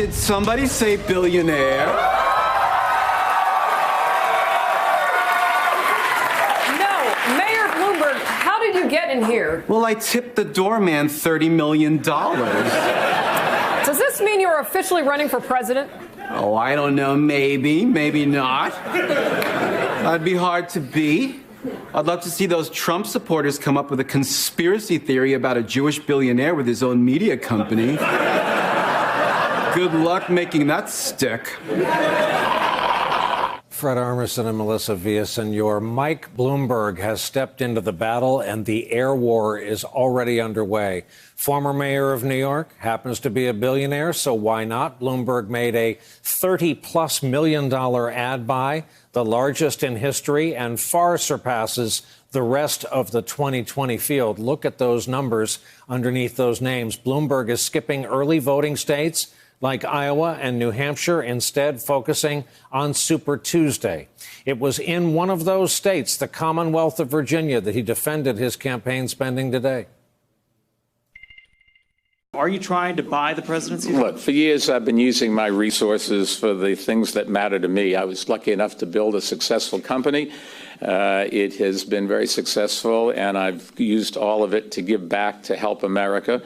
Did somebody say billionaire? No. Mayor Bloomberg, how did you get in here? Well, I tipped the doorman $30 million. Does this mean you're officially running for president? Oh, I don't know. Maybe, maybe not. That'd be hard to beat. I'd love to see those Trump supporters come up with a conspiracy theory about a Jewish billionaire with his own media company. Good luck making that stick. Fred Armisen and Melissa Villasenor. Mike Bloomberg has stepped into the battle, and the air war is already underway. Former mayor of New York happens to be a billionaire, so why not? Bloomberg made a $30+ million ad buy, the largest in history, and far surpasses the rest of the 2020 field. Look at those numbers underneath those names. Bloomberg is skipping early voting states like Iowa and New Hampshire, instead focusing on Super Tuesday. It was in one of those states, the Commonwealth of Virginia, that he defended his campaign spending today. Are you trying to buy the presidency? Look, for years I've been using my resources for the things that matter to me. I was lucky enough to build a successful company. It has been very successful, and I've used all of it to give back to help America.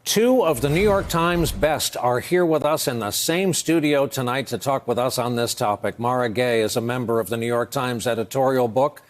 Two of the New York Times best are here with us in the same studio tonight to talk with us on this topic. Mara Gay is a member of the New York Times editorial board.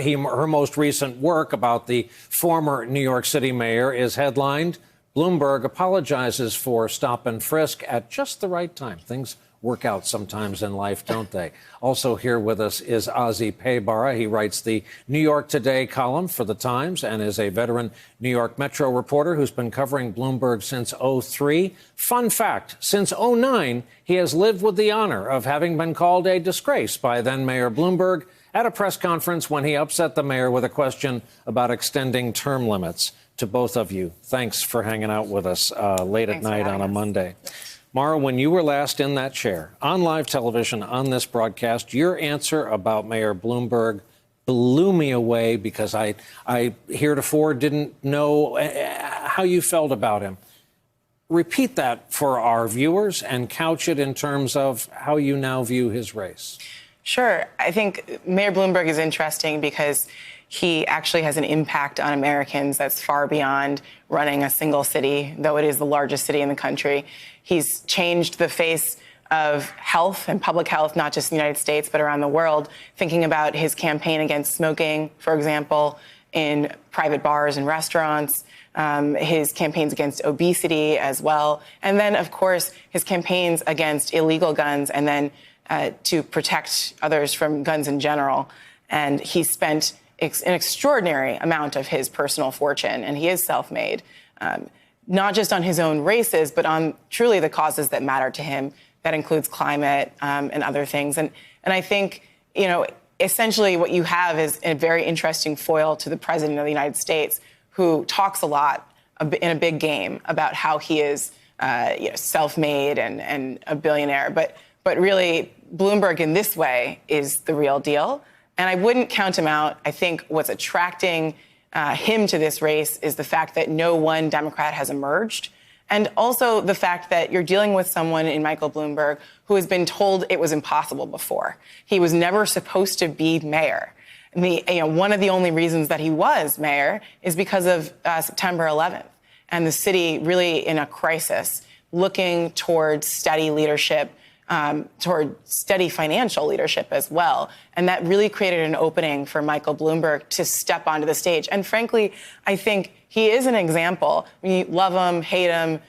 Her most recent work about the former New York City mayor is headlined, "Bloomberg apologizes for stop and frisk at just the right time." Things work out sometimes in life, don't they? Also here with us is Ozzy Paybara. He writes the New York Today column for the Times and is a veteran New York Metro reporter who's been covering Bloomberg since 2003. Fun fact, since 2009, he has lived with the honor of having been called a disgrace by then-Mayor Bloomberg at a press conference when he upset the mayor with a question about extending term limits. To both of you, thanks for hanging out with us late at night on a Monday. Mara, when you were last in that chair on live television on this broadcast, your answer about Mayor Bloomberg blew me away because I heretofore didn't know how you felt about him. Repeat that for our viewers and couch it in terms of how you now view his race. Sure. I think Mayor Bloomberg is interesting because he actually has an impact on Americans that's far beyond running a single city, though it is the largest city in the country. He's changed the face of health and public health, not just in the United States, but around the world, thinking about his campaign against smoking, for example, in private bars and restaurants, his campaigns against obesity as well, and then, of course, his campaigns against illegal guns and then to protect others from guns in general. And he spent an extraordinary amount of his personal fortune, and he is self-made, not just on his own races, but on truly the causes that matter to him. That includes climate and other things. And I think, you know, essentially what you have is a very interesting foil to the president of the United States, who talks a lot in a big game about how he is self-made and a billionaire. But really, Bloomberg in this way is the real deal. And I wouldn't count him out. I think what's attracting him to this race is the fact that no one Democrat has emerged. And also the fact that you're dealing with someone in Michael Bloomberg who has been told it was impossible before. He was never supposed to be mayor. One of the only reasons that he was mayor is because of September 11th and the city really in a crisis, looking towards steady leadership, toward steady financial leadership as well. And that really created an opening for Michael Bloomberg to step onto the stage. And frankly, I think he is an example. I mean, you love him, hate him.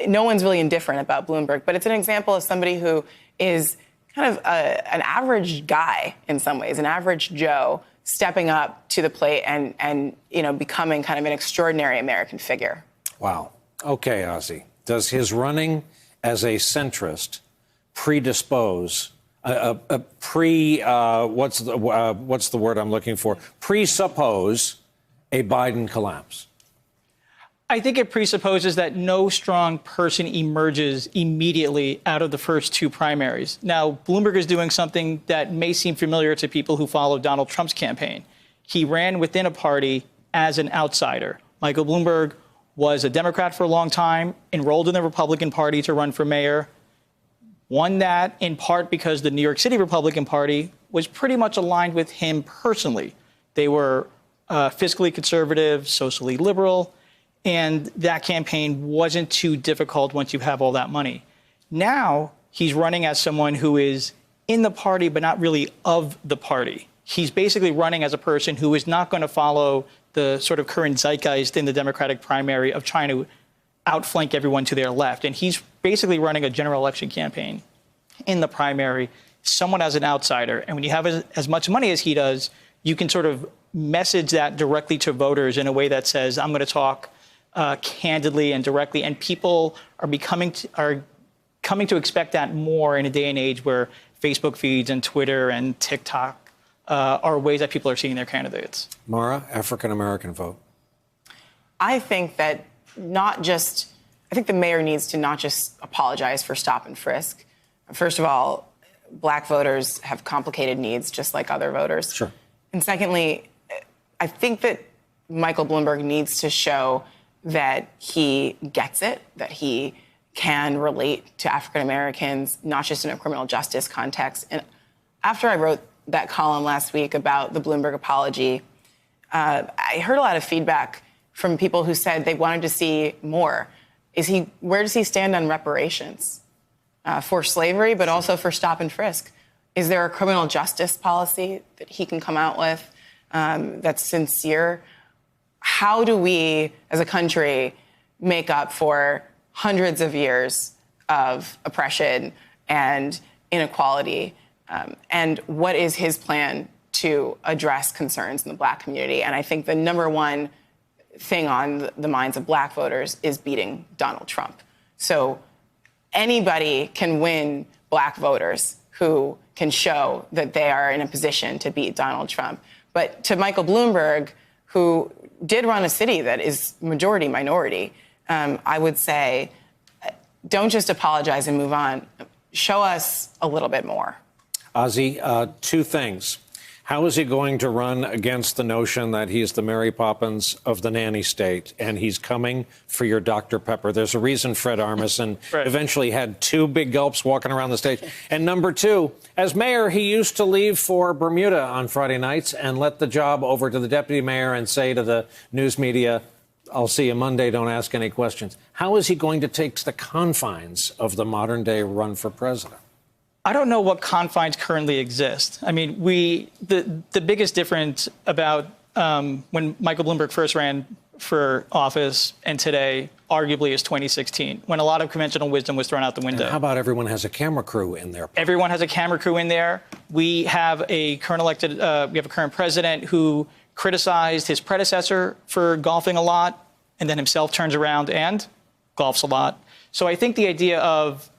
No one's really indifferent about Bloomberg, but it's an example of somebody who is kind of an average guy in some ways, an average Joe stepping up to the plate and becoming kind of an extraordinary American figure. Wow. Okay, Ozzy. Does his running as a centrist predispose, what's the word I'm looking for? Presuppose a Biden collapse? I think it presupposes that no strong person emerges immediately out of the first two primaries. Now, Bloomberg is doing something that may seem familiar to people who follow Donald Trump's campaign. He ran within a party as an outsider. Michael Bloomberg was a Democrat for a long time, enrolled in the Republican Party to run for mayor, won that in part because the New York City Republican Party was pretty much aligned with him personally. They were fiscally conservative, socially liberal, and that campaign wasn't too difficult once you have all that money. Now he's running as someone who is in the party but not really of the party. He's basically running as a person who is not going to follow the sort of current zeitgeist in the Democratic primary of trying to outflank everyone to their left. And he's basically running a general election campaign in the primary, somewhat as an outsider. And when you have as much money as he does, you can sort of message that directly to voters in a way that says, I'm going to talk candidly and directly. And people are coming to expect that more in a day and age where Facebook feeds and Twitter and TikTok are ways that people are seeing their candidates. Mara, African-American vote. I think that I think the mayor needs to not just apologize for stop and frisk. First of all, black voters have complicated needs just like other voters. Sure. And secondly, I think that Michael Bloomberg needs to show that he gets it, that he can relate to African Americans, not just in a criminal justice context. And after I wrote that column last week about the Bloomberg apology, I heard a lot of feedback from people who said they wanted to see more. Where does he stand on reparations for slavery, but also for stop and frisk? Is there a criminal justice policy that he can come out with that's sincere? How do we, as a country, make up for hundreds of years of oppression and inequality? And what is his plan to address concerns in the black community? And I think the number one thing on the minds of black voters is beating Donald Trump. So anybody can win black voters who can show that they are in a position to beat Donald Trump. But to Michael Bloomberg, who did run a city that is majority minority, I would say, don't just apologize and move on. Show us a little bit more. Ozzie, two things. How is he going to run against the notion that he's the Mary Poppins of the nanny state and he's coming for your Dr. Pepper? There's a reason Fred Armisen eventually had two big gulps walking around the stage. And number two, as mayor, he used to leave for Bermuda on Friday nights and let the job over to the deputy mayor and say to the news media, I'll see you Monday, don't ask any questions. How is he going to take the confines of the modern day run for president? I don't know what confines currently exist. I mean, the biggest difference about when Michael Bloomberg first ran for office and today, arguably, is 2016, when a lot of conventional wisdom was thrown out the window. And how about everyone has a camera crew in there? Everyone has a camera crew in there. We have a current president who criticized his predecessor for golfing a lot, and then himself turns around and golfs a lot. So I think the idea of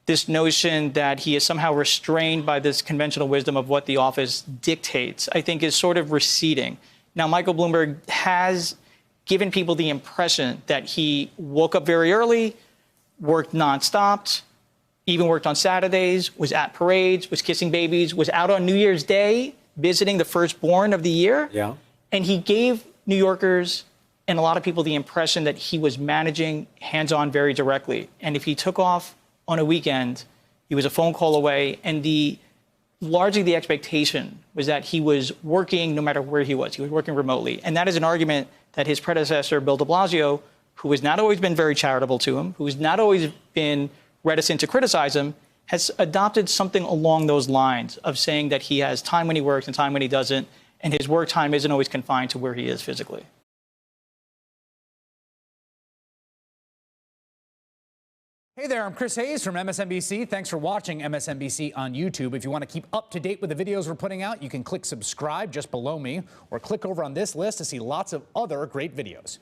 this notion that he is somehow restrained by this conventional wisdom of what the office dictates, I think is sort of receding. Now, Michael Bloomberg has given people the impression that he woke up very early, worked nonstop, even worked on Saturdays, was at parades, was kissing babies, was out on New Year's Day visiting the firstborn of the year. Yeah. And he gave New Yorkers and a lot of people the impression that he was managing hands-on very directly. And if he took off on a weekend, he was a phone call away, and largely the expectation was that he was working no matter where he was. He was working remotely. And that is an argument that his predecessor, Bill de Blasio, who has not always been very charitable to him, who has not always been reticent to criticize him, has adopted something along those lines of saying that he has time when he works and time when he doesn't, and his work time isn't always confined to where he is physically. Hey there, I'm Chris Hayes from MSNBC. Thanks for watching MSNBC on YouTube. If you want to keep up to date with the videos we're putting out, you can click subscribe just below me or click over on this list to see lots of other great videos.